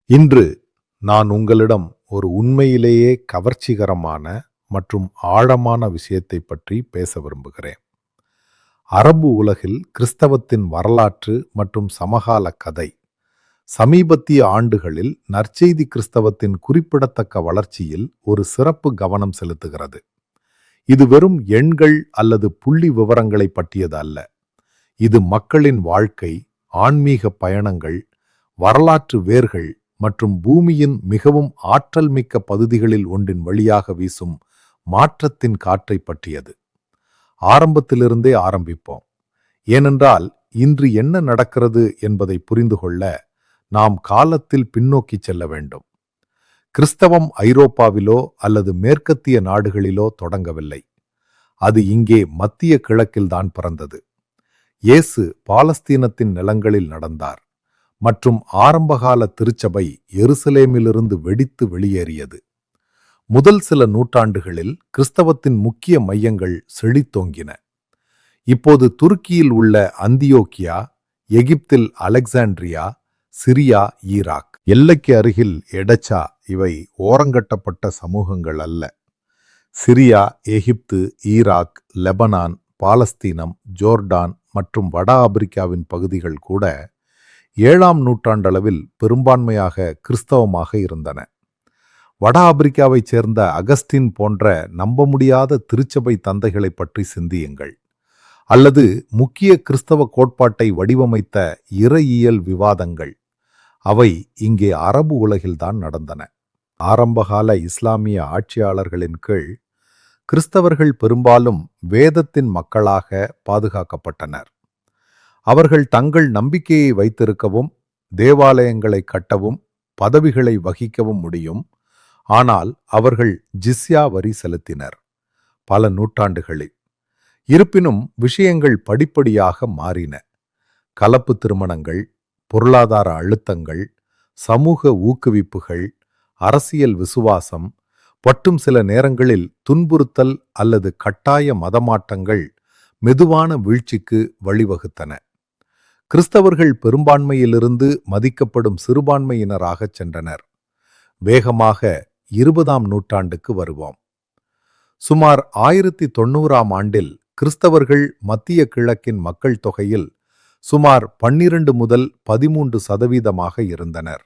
இன்று நான் உங்களிடம் ஒரு உண்மையிலேயே கவர்ச்சிகரமான மற்றும் ஆழமான விஷயத்தை பற்றி பேச விரும்புகிறேன். அரபு உலகில் கிறிஸ்தவத்தின் வரலாற்று மற்றும் சமகால கதை சமீபத்திய ஆண்டுகளில் நற்செய்தி கிறிஸ்தவத்தின் குறிப்பிடத்தக்க வளர்ச்சியில் ஒரு சிறப்பு கவனம் செலுத்துகிறது. இது வெறும் எண்கள் அல்லது புள்ளி விவரங்களை பற்றியது அல்ல. இது மக்களின் வாழ்க்கை, ஆன்மீக பயணங்கள், வரலாற்று வேர்கள் மற்றும் பூமியின் மிகவும் ஆற்றல் மிக்க பகுதிகளில் ஒன்றின் வழியாக வீசும் மாற்றத்தின் காற்றை பற்றியது. ஆரம்பத்திலிருந்தே ஆரம்பிப்போம். ஏனென்றால் இன்று என்ன நடக்கிறது என்பதை புரிந்து கொள்ள நாம் காலத்தில் பின்னோக்கி செல்ல வேண்டும். கிறிஸ்தவம் ஐரோப்பாவிலோ அல்லது மேற்கத்திய நாடுகளிலோ தொடங்கவில்லை. அது இங்கே மத்திய கிழக்கில்தான் பிறந்தது. இயேசு பாலஸ்தீனத்தின் நிலங்களில் நடந்தார் மற்றும் ஆரம்பகால திருச்சபை எருசலேமிலிருந்து வெடித்து வெளியேறியது. முதல் சில நூற்றாண்டுகளில் கிறிஸ்தவத்தின் முக்கிய மையங்கள் செழித்தோங்கின. இப்போது துருக்கியில் உள்ள அந்தியோக்கியா, எகிப்தில் அலெக்சாண்ட்ரியா, சிரியா, ஈராக், எல்லைக்கு அருகில் எடச்சா இவை ஓரங்கட்டப்பட்ட சமூகங்கள் அல்ல. சிரியா, எகிப்து, ஈராக், லெபனான், பாலஸ்தீனம், ஜோர்டான் மற்றும் வட ஆப்பிரிக்காவின் பகுதிகள் கூட 7ஆம் நூற்றாண்டளவில் பெரும்பான்மையாக கிறிஸ்தவமாக இருந்தன. வட ஆப்பிரிக்காவைச் சேர்ந்த அகஸ்டின் போன்ற நம்ப முடியாத திருச்சபை தந்தைகளை பற்றி சிந்தியுங்கள். அல்லது முக்கிய கிறிஸ்தவ கோட்பாட்டை வடிவமைத்த இறையியல் விவாதங்கள். அவை இங்கே அரபு உலகில்தான் நடந்தன. ஆரம்பகால இஸ்லாமிய ஆட்சியாளர்களின் கீழ் கிறிஸ்தவர்கள் பெரும்பாலும் வேதத்தின் மக்களாக பாதுகாக்கப்பட்டனர். அவர்கள் தங்கள் நம்பிக்கையை வைத்திருக்கவும், தேவாலயங்களை கட்டவும், பதவிகளை வகிக்கவும் முடியும். ஆனால் அவர்கள் ஜிஸ்யா வரி செலுத்தினர் பல நூற்றாண்டுகளில். இருப்பினும் விஷயங்கள் படிப்படியாக மாறின. கலப்பு திருமணங்கள், பொருளாதார அழுத்தங்கள், சமூக ஊக்குவிப்புகள், அரசியல் விசுவாசம் மற்றும் சில நேரங்களில் துன்புறுத்தல் அல்லது கட்டாய மதமாற்றங்கள் மெதுவான வீழ்ச்சிக்கு வழிவகுத்தன. கிறிஸ்தவர்கள் பெரும்பான்மையிலிருந்து மதிக்கப்படும் சிறுபான்மையினராகச் சென்றனர். வேகமாக 20ஆம் நூற்றாண்டுக்கு வருவோம். சுமார் 1090ஆம் ஆண்டில் கிறிஸ்தவர்கள் மத்திய கிழக்கின் மக்கள் தொகையில் சுமார் 12 முதல் 13% இருந்தனர்.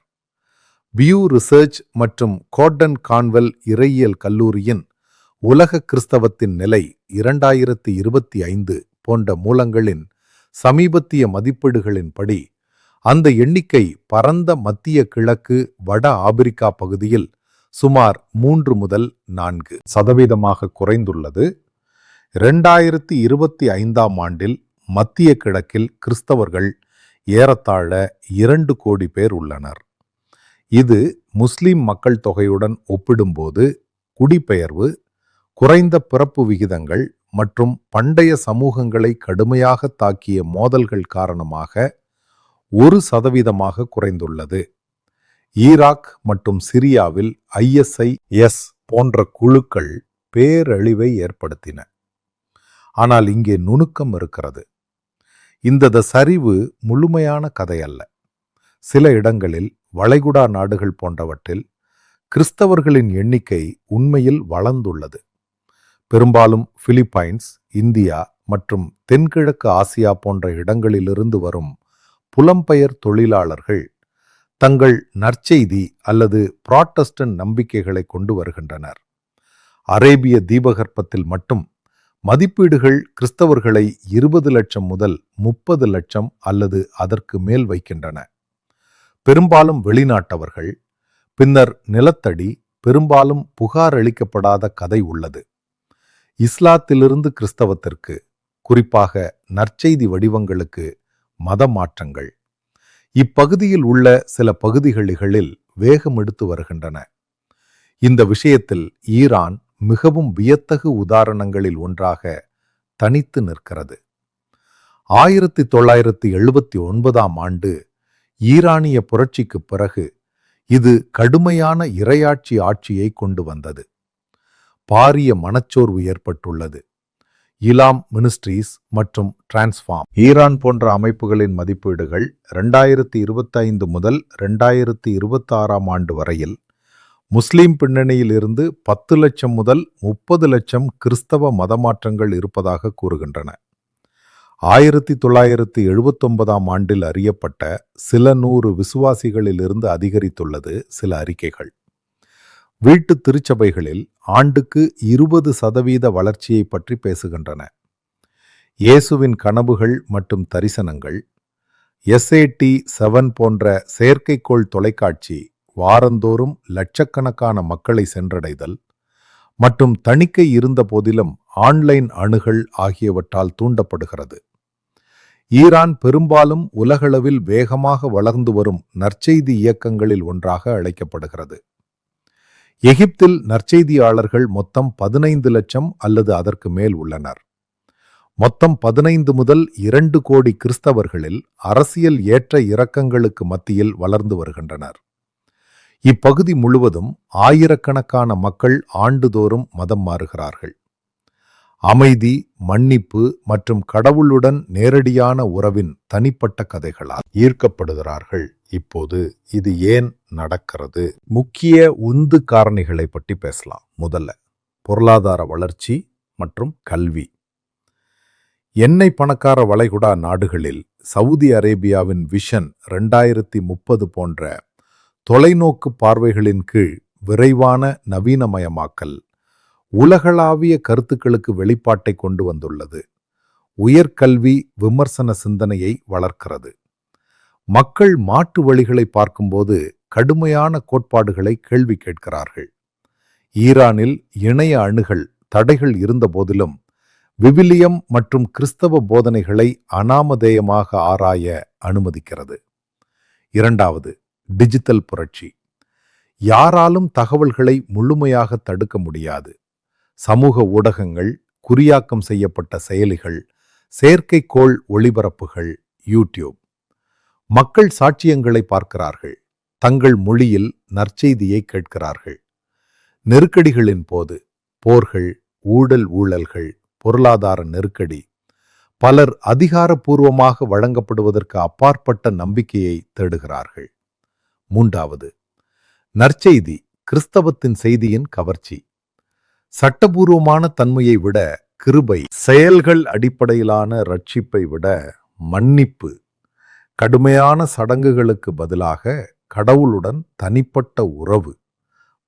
பியூ ரிசர்ச் மற்றும் கோர்டன் கான்வெல் இறையியல் கல்லூரியின் உலக கிறிஸ்தவத்தின் நிலை 2025 போன்ற மூலங்களின் சமீபத்திய மதிப்பீடுகளின்படி அந்த எண்ணிக்கை பரந்த மத்திய கிழக்கு வட ஆப்பிரிக்கா பகுதியில் சுமார் 3 முதல் 4% குறைந்துள்ளது. 2025ஆம் ஆண்டில் மத்திய கிழக்கில் கிறிஸ்தவர்கள் ஏறத்தாழ 2 கோடி பேர் உள்ளனர். இது முஸ்லிம் மக்கள் தொகையுடன் ஒப்பிடும்போது குடிபெயர்வு, குறைந்த பிறப்பு விகிதங்கள் மற்றும் பண்டைய சமூகங்களை கடுமையாக தாக்கிய மோதல்கள் காரணமாக 1% குறைந்துள்ளது. ஈராக் மற்றும் சிரியாவில் ISIS போன்ற குழுக்கள் பேரழிவை ஏற்படுத்தின. ஆனால் இங்கே நுணுக்கம் இருக்கிறது. இந்த சரிவு முழுமையான கதையல்ல. சில இடங்களில் வளைகுடா நாடுகள் போன்றவற்றில் கிறிஸ்தவர்களின் எண்ணிக்கை உண்மையில் வளர்ந்துள்ளது. பெரும்பாலும் பிலிப்பைன்ஸ், இந்தியா மற்றும் தென்கிழக்கு ஆசியா போன்ற இடங்களிலிருந்து வரும் புலம்பெயர் தொழிலாளர்கள் தங்கள் நற்செய்தி அல்லது புராட்டஸ்டன்ட் நம்பிக்கைகளை கொண்டு வருகின்றனர். அரேபிய தீபகற்பத்தில் மட்டும் மதிப்பீடுகள் கிறிஸ்தவர்களை 20 லட்சம் முதல் 30 லட்சம் அல்லது அதற்கு மேல் வைக்கின்றன. பெரும்பாலும் வெளிநாட்டவர்கள். பின்னர் நிலத்தடி, பெரும்பாலும் புகார் அளிக்கப்படாத கதை உள்ளது. இஸ்லாத்திலிருந்து கிறிஸ்தவத்திற்கு, குறிப்பாக நற்செய்தி வடிவங்களுக்கு மத மாற்றங்கள் இப்பகுதியில் உள்ள சில பகுதிகளில் வேகம் எடுத்து வருகின்றன. இந்த விஷயத்தில் ஈரான் மிகவும் வியத்தகு உதாரணங்களில் ஒன்றாக தனித்து நிற்கிறது. 1979ஆம் ஆண்டு ஈரானிய புரட்சிக்கு பிறகு இது கடுமையான இறையாட்சி ஆட்சியை கொண்டு வந்தது. பாரிய மனச்சோர்வு ஏற்பட்டுள்ளது. இலாம் மினிஸ்ட்ரீஸ் மற்றும் டிரான்ஸ்ஃபார்ம். ஈரான் போன்ற அமைப்புகளின் மதிப்பீடுகள் 2025 முதல் 2026 ஆண்டு வரையில் முஸ்லிம் பின்னணியில் இருந்து 10 லட்சம் முதல் 30 லட்சம் கிறிஸ்தவ மதமாற்றங்கள் இருப்பதாக கூறுகின்றன. 1979 ஆண்டில் அறியப்பட்ட சில 100 விசுவாசிகளில் இருந்து அதிகரித்துள்ளது சில அறிக்கைகள். வீட்டு திருச்சபைகளில் ஆண்டுக்கு 20% வளர்ச்சியை பற்றி பேசுகின்றன. இயேசுவின் கனவுகள் மற்றும் தரிசனங்கள், SAT-7 போன்ற செயற்கைக்கோள் தொலைக்காட்சி வாரந்தோறும் லட்சக்கணக்கான மக்களை சென்றடைதல் மற்றும் தணிக்கை இருந்த போதிலும் ஆன்லைன் அணுகல் ஆகியவற்றால் தூண்டப்படுகிறது. ஈரான் பெரும்பாலும் உலகளவில் வேகமாக வளர்ந்து வரும் நற்செய்தி இயக்கங்களில் ஒன்றாக அழைக்கப்படுகிறது. எகிப்தில் நற்செய்தியாளர்கள் மொத்தம் 15 லட்சம் அல்லது அதற்கு மேல் உள்ளனர். மொத்தம் 15 முதல் 2 கோடி கிறிஸ்தவர்களில் அரசியல் ஏற்ற இறக்கங்களுக்கு மத்தியில் வளர்ந்து வருகின்றனர். இப்பகுதி முழுவதும் ஆயிரக்கணக்கான மக்கள் ஆண்டுதோறும் மதம் மாறுகிறார்கள். அமைதி, மன்னிப்பு மற்றும் கடவுளுடன் நேரடியான உறவின் தனிப்பட்ட கதைகளால் ஈர்க்கப்படுகிறார்கள். இப்போது இது ஏன் நடக்கிறது? முக்கிய உந்து காரணிகளை பற்றி பேசலாம். முதல்ல பொருளாதார வளர்ச்சி மற்றும் கல்வி. எண்ணெய் பணக்கார வளைகுடா நாடுகளில் சவுதி அரேபியாவின் விஷன் 2030 போன்ற தொலைநோக்கு பார்வைகளின் கீழ் விரைவான நவீனமயமாக்கல் உலகளாவிய கருத்துக்களுக்கு வெளிப்பாட்டை கொண்டு வந்துள்ளது. உயர்கல்வி விமர்சன சிந்தனையை வளர்க்கிறது. மக்கள் மாற்று வழிகளை பார்க்கும்போது கடுமையான கோட்பாடுகளை கேள்வி கேட்கிறார்கள். ஈரானில் இணைய அணுகல் தடைகள் இருந்த போதிலும் விவிலியம் மற்றும் கிறிஸ்தவ போதனைகளை அனாமதேயமாக ஆராய அனுமதிக்கிறது. இரண்டாவது, டிஜிட்டல் புரட்சி. யாராலும் தகவல்களை முழுமையாக தடுக்க முடியாது. சமூக ஊடகங்கள், குறியாக்கம் செய்யப்பட்ட செயலிகள், செயற்கைக்கோள் ஒளிபரப்புகள், யூடியூப். மக்கள் சாட்சியங்களை பார்க்கிறார்கள், தங்கள் மொழியில் நற்செய்தியை கேட்கிறார்கள். நெருக்கடிகளின் போது போர்கள், ஊழல்கள், பொருளாதார நெருக்கடி, பலர் அதிகாரப்பூர்வமாக வழங்கப்படுவதற்கு அப்பாற்பட்ட நம்பிக்கையை தேடுகிறார்கள். மூன்றாவது, நற்செய்தி கிறிஸ்தவத்தின் செய்தியின் கவர்ச்சி. சட்டபூர்வமான தன்மையை விட கிருபை, செயல்கள் அடிப்படையிலான ரட்சிப்பை விட மன்னிப்பு, கடுமையான சடங்குகளுக்கு பதிலாக கடவுளுடன் தனிப்பட்ட உறவு,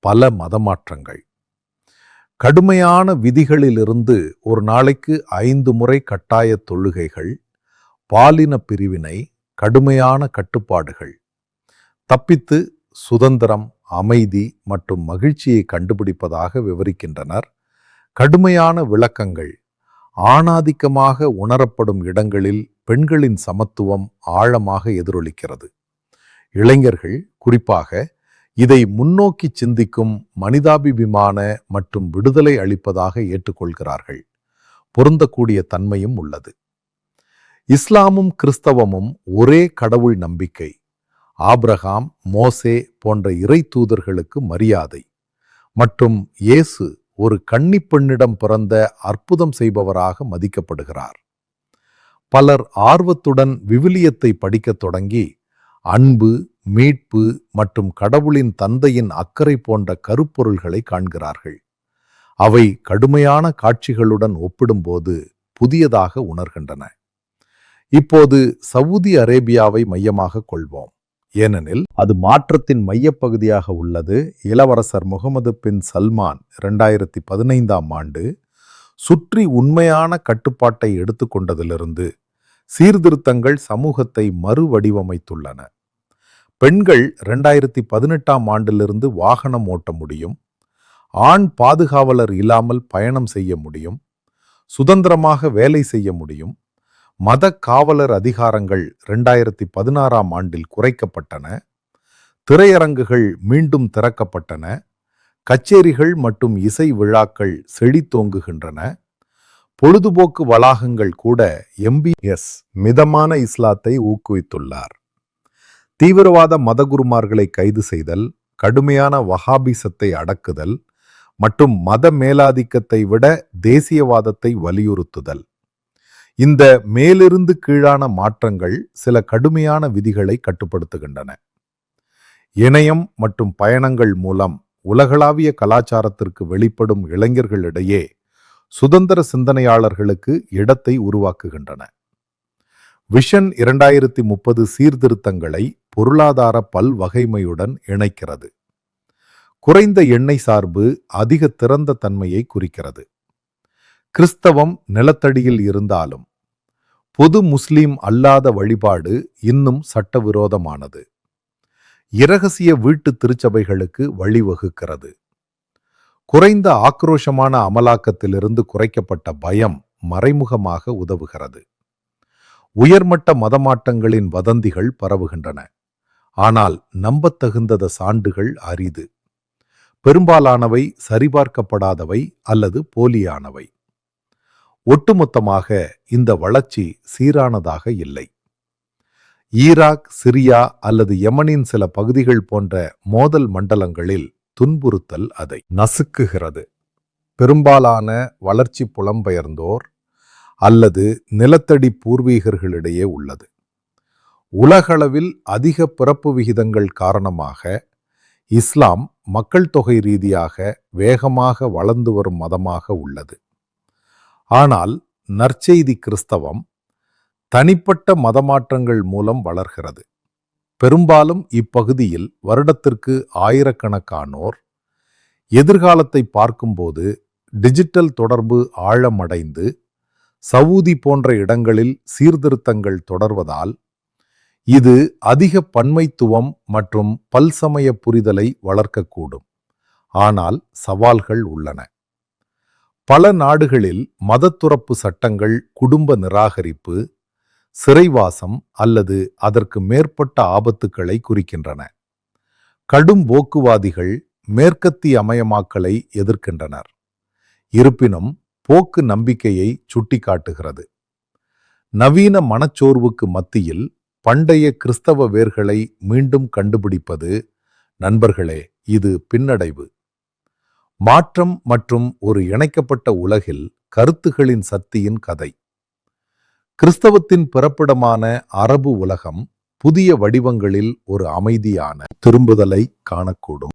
பல மதமாற்றங்கள். கடுமையான விதிகளிலிருந்து ஒரு நாளைக்கு 5 முறை கட்டாய தொழுகைகள், பாலின பிரிவினை, கடுமையான கட்டுப்பாடுகள். தப்பித்து சுதந்திரம், அமைதி மற்றும் மகிழ்ச்சியை கண்டுபிடிப்பதாக விவரிக்கின்றனர். கடுமையான விளக்கங்கள். ஆணாதிக்கமாக உணரப்படும் இடங்களில் பெண்களின் சமத்துவம் ஆழமாக எதிரொலிக்கிறது. இளைஞர்கள் குறிப்பாக இதை முன்னோக்கி சிந்திக்கும், மனிதாபிமான மற்றும் விடுதலை அளிப்பதாக ஏற்றுக்கொள்கிறார்கள். பொருந்தக்கூடிய தன்மையும் உள்ளது. இஸ்லாமும் கிறிஸ்தவமும் ஒரே கடவுள் நம்பிக்கை. ஆபிரகாம், மோசே போன்ற இறை தூதர்களுக்கு மரியாதை மற்றும் இயேசு ஒரு கன்னிப்பெண்ணிடம் பிறந்த அற்புதம் செய்பவராக மதிக்கப்படுகிறார். பலர் ஆர்வத்துடன் விவிலியத்தை படிக்கத் தொடங்கி அன்பு, மீட்பு மற்றும் கடவுளின் தந்தையின் அக்கறை போன்ற கருப்பொருள்களை காண்கிறார்கள். அவை கடுமையான காட்சிகளுடன் ஒப்பிடும்போது புதியதாக உணர்கின்றன. இப்போது சவுதி அரேபியாவை மையமாக கொள்வோம், ஏனெனில் அது மாற்றத்தின் மையப்பகுதியாக உள்ளது. இளவரசர் முகமது பின் சல்மான் 2015 ஆண்டு சுற்றி உண்மையான கட்டுப்பாட்டை எடுத்துக்கொண்டதிலிருந்து சீர்திருத்தங்கள் சமூகத்தை மறுவடிவமைத்துள்ளன. பெண்கள் 2018 ஆண்டிலிருந்து வாகனம் ஓட்ட முடியும். ஆண் பாதுகாவலர் இல்லாமல் பயணம் செய்ய முடியும். சுதந்திரமாக வேலை செய்ய முடியும். மத காவலர் அதிகாரங்கள் 2016 ஆண்டில் குறைக்கப்பட்டன. திரையரங்குகள் மீண்டும் திறக்கப்பட்டன. கச்சேரிகள் மற்றும் இசை விழாக்கள் செழித்தோங்குகின்றன. பொழுதுபோக்கு வளாகங்கள் கூட MBS மிதமான இஸ்லாத்தை ஊக்குவித்துள்ளார். தீவிரவாத மதகுருமார்களை கைது செய்தல், கடுமையான வஹாபிசத்தை அடக்குதல் மற்றும் மத மேலாதிக்கத்தை விட தேசியவாதத்தை வலியுறுத்துதல். இந்த மேலிருந்து கீழான மாற்றங்கள் சில கடுமையான விதிகளை கட்டுப்படுத்துகின்றன. இணையம் மற்றும் பயணங்கள் மூலம் உலகளாவிய கலாச்சாரத்திற்கு வெளிப்படும் இளைஞர்களிடையே சுதந்திர சிந்தனையாளர்களுக்கு இடத்தை உருவாக்குகின்றன. விஷன் 2030 சீர்திருத்தங்களை பொருளாதார பல்வகைமையுடன் இணைக்கிறது. குறைந்த எண்ணெய் சார்பு அதிக திறந்த தன்மையை குறிக்கிறது. கிறிஸ்தவம் நிலத்தடியில் இருந்தாலும் பொது முஸ்லிம் அல்லாத வழிபாடு இன்னும் சட்டவிரோதமானது. இரகசிய வீட்டு திருச்சபைகளுக்கு வழிவகுக்கிறது. குறைந்த ஆக்ரோஷமான அமலாக்கத்திலிருந்து குறைக்கப்பட்ட பயம் மறைமுகமாக உதவுகிறது. உயர்மட்ட மதமாட்டங்களின் வதந்திகள் பரவுகின்றன, ஆனால் நம்பத்தகுந்த சான்றுகள் அரிது. பெரும்பாலானவை சரிபார்க்கப்படாதவை அல்லது போலியானவை. ஒட்டுமொத்தமாக இந்த வளர்ச்சி சீரானதாக இல்லை. ஈராக், சிரியா அல்லது யமனின் சில பகுதிகள் போன்ற மோதல் மண்டலங்களில் துன்புறுத்தல் அதை நசுக்குகிறது. பெரும்பாலான வளர்ச்சி புலம்பெயர்ந்தோர் அல்லது நிலத்தடி பூர்வீகர்களிடையே உள்ளது. உலகளவில் அதிக பிறப்பு விகிதங்கள் காரணமாக இஸ்லாம் மக்கள் தொகை ரீதியாக வேகமாக வளர்ந்து வரும் மதமாக உள்ளது. ஆனால் நற்செய்தி கிறிஸ்தவம் தனிப்பட்ட மதமாற்றங்கள் மூலம் வளர்கிறது. பெரும்பாலும் இப்பகுதியில் வருடத்திற்கு ஆயிரக்கணக்கானோர் எதிர்காலத்தை பார்க்கும்போது டிஜிட்டல் தொடர்பு ஆழமடைந்து சவூதி போன்ற இடங்களில் சீர்திருத்தங்கள் தொடர்வதால் இது அதிக பன்மைத்துவம் மற்றும் பல்சமய புரிதலை வளர்க்கக்கூடும். ஆனால் சவால்கள் உள்ளன. பல நாடுகளில் மதத்துறப்பு சட்டங்கள் குடும்ப நிராகரிப்பு, சிறைவாசம் அல்லது அதற்கு மேற்பட்ட ஆபத்துக்களை குறிக்கின்றன. கடும் போக்குவாதிகள் மேற்கத்தியமயமாக்கலை எதிர்க்கின்றனர். இருப்பினும் போக்கு நம்பிக்கையை சுட்டிக்காட்டுகிறது. நவீன மனச்சோர்வுக்கு மத்தியில் பண்டைய கிறிஸ்தவ வேர்களை மீண்டும் கண்டுபிடிப்பது, நண்பர்களே, இது பின்னடைவு. மாற்றம் மற்றும் ஒரு இணைக்கப்பட்ட உலகில் கருத்துகளின் சக்தியின் கதை. கிறிஸ்தவத்தின் பிறப்பிடமான அரபு உலகம் புதிய வடிவங்களில் ஒரு அமைதியான திரும்புதலை காணக்கூடும்.